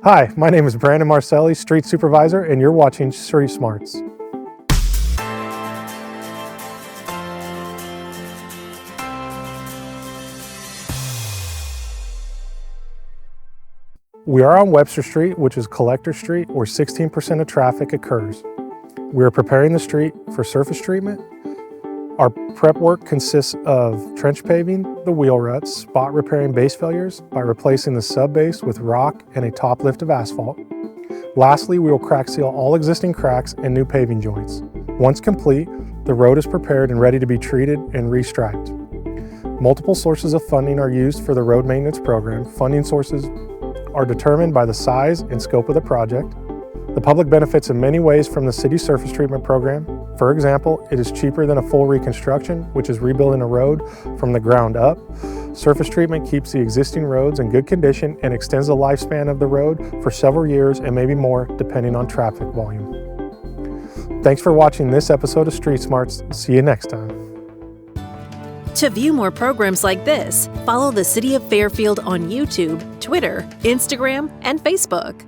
Hi, my name is Brandon Marcelli, Street Supervisor, and you're watching Street Smarts. We are on Webster Street, which is Collector Street, where 16% of traffic occurs. We are preparing the street for surface treatment. Our prep work consists of trench paving the wheel ruts, spot repairing base failures by replacing the sub-base with rock and a top lift of asphalt. Lastly, we will crack seal all existing cracks and new paving joints. Once complete, the road is prepared and ready to be treated and restriped. Multiple sources of funding are used for the road maintenance program. Funding sources are determined by the size and scope of the project. The public benefits in many ways from the city surface treatment program. For example, it is cheaper than a full reconstruction, which is rebuilding a road from the ground up. Surface treatment keeps the existing roads in good condition and extends the lifespan of the road for several years and maybe more, depending on traffic volume. Thanks for watching this episode of Street Smarts. See you next time. To view more programs like this, follow the City of Fairfield on YouTube, Twitter, Instagram, and Facebook.